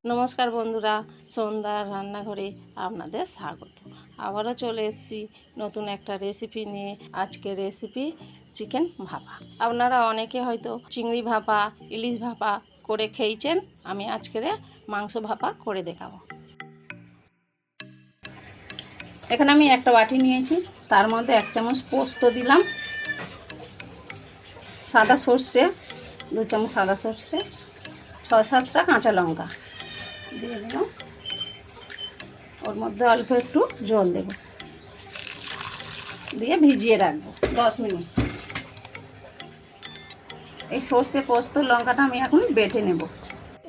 নমস্কার বন্ধুরা, সন্ধ্যার রান্নাঘরে আপনাদের স্বাগত। আবারও চলে এসেছি নতুন একটা রেসিপি নিয়ে। আজকের রেসিপি চিকেন ভাপা। আপনারা অনেকে হয়তো চিংড়ি ভাপা, ইলিশ ভাপা করে খেয়েছেন। আমি আজকের মাংস ভাপা করে দেখাবো। এখানে আমি একটা বাটি নিয়েছি, তার মধ্যে 1 চামচ পোস্ত দিলাম, সাদা সর্ষে 2 চামচ সাদা সর্ষে, 6-7টা কাঁচা লঙ্কা দিয়ে দিলাম। ওর মধ্যে অল্প একটু জল দেব, দিয়ে ভিজিয়ে রাখবো 10 মিনিট। এই সর্ষে পোস্ত লঙ্কাটা আমি এখন বেটে নেব।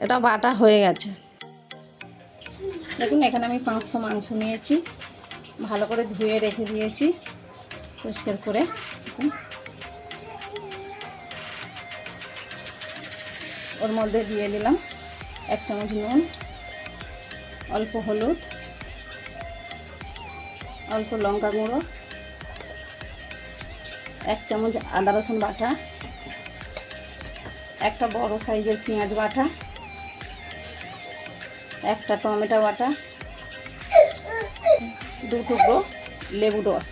এটা বাটা হয়ে গেছে। দেখুন, এখানে আমি 500 মাংস নিয়েছি, ভালো করে ধুয়ে রেখে দিয়েছি পরিষ্কার করে। ওর মধ্যে দিয়ে দিলাম 1 চামচ নুন, অল্প হলুদ, অল্প লঙ্কা গুঁড়ো, 1 চামচ আদা রসুন বাটা, একটা বড় সাইজের পেঁয়াজ বাটা, একটা টমেটো বাটা, 2 টুকরো লেবু রস।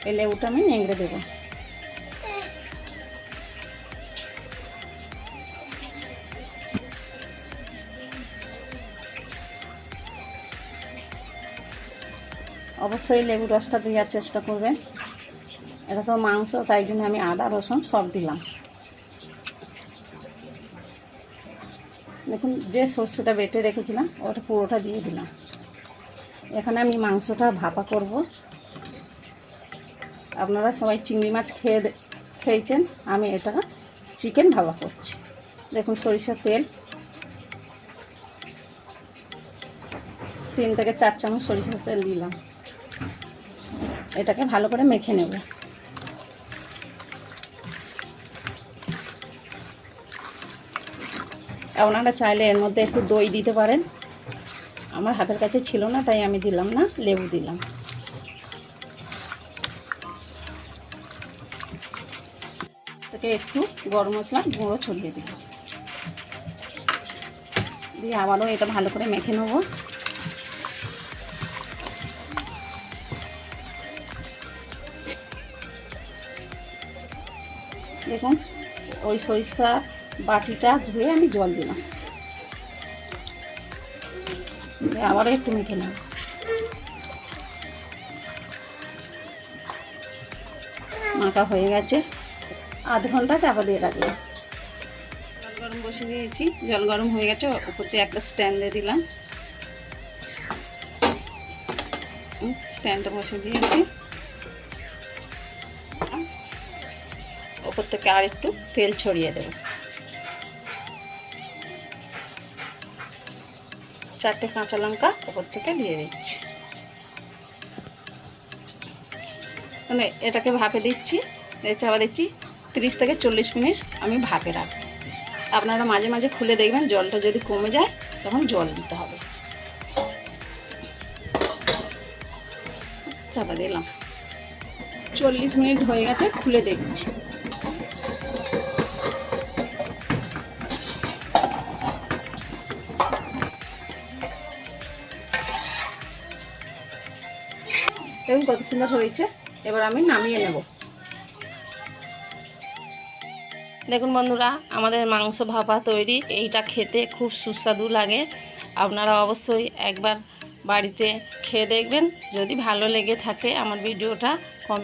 এই লেবুটা আমি নেংড়ে দেবো। অবশ্যই লেবু রসটা দেওয়ার চেষ্টা করবেন। এটা তো মাংস, তাই জন্য আমি আদা রসুন সব দিলাম। দেখুন, যে সর্ষেটা বেটে রেখেছিলাম ওটা পুরোটা দিয়ে দিলাম। এখানে আমি মাংসটা ভাপা করব। আপনারা সবাই চিংড়ি মাছ খেয়েছেন, আমি এটা চিকেন ভাপা করছি। দেখুন, সরিষার তেল 3 থেকে 4 চামচ সরিষার তেল দিলাম। এটাকে ভালো করে মেখে নেব। আপনারা চাইলে এর মধ্যে একটু দই দিতে পারেন। আমার হাতের কাছে ছিল না, তাই আমি দিলাম না, লেবু দিলাম। থেকে একটু গরম মশলার গুঁড়ো ছড়িয়ে দিলাম, দিয়ে আবারও এটা ভালো করে মেখে নেব। দেখুন, ওই সরিষা বাটিটা ধুয়ে আমি জল দিলাম, আবারও একটু মেখে নেব। মাখা হয়ে গেছে, আধ ঘন্টা চাপা দিয়ে রাখলাম। জল গরম বসে দিয়েছি, জল গরম হয়ে গেছে। উপর দিয়ে একটা স্ট্যান্ড দিয়ে দিলাম, স্ট্যান্ডটা বসে দিয়েছি। উপর থেকে আর একটু তেল ছড়িয়ে দেব। 4টে কাঁচা লঙ্কা উপর থেকে দিয়ে দিচ্ছি। মানে এটাকে ভাপে দিচ্ছি, চাপা দিচ্ছি। 30 থেকে 40 মিনিট আমি ভাপে রাখবো। আপনারা মাঝে মাঝে খুলে দেখবেন, জলটা যদি কমে যায় তখন জল দিতে হবে। চাপা দিলাম। 40 মিনিট হয়ে গেছে, খুলে দেখছি। দেখুন কত সুন্দর হয়েছে। এবার আমি নামিয়ে নেব। দেখুন বন্ধুরা, আমাদের মাংস ভাপা তৈরি। এইটা খেতে খুব সুস্বাদু লাগে। আপনারা অবশ্যই একবার বাড়িতে খেয়ে দেখবেন। যদি ভালো লেগে থাকে আমার ভিডিওটা, কমেন্ট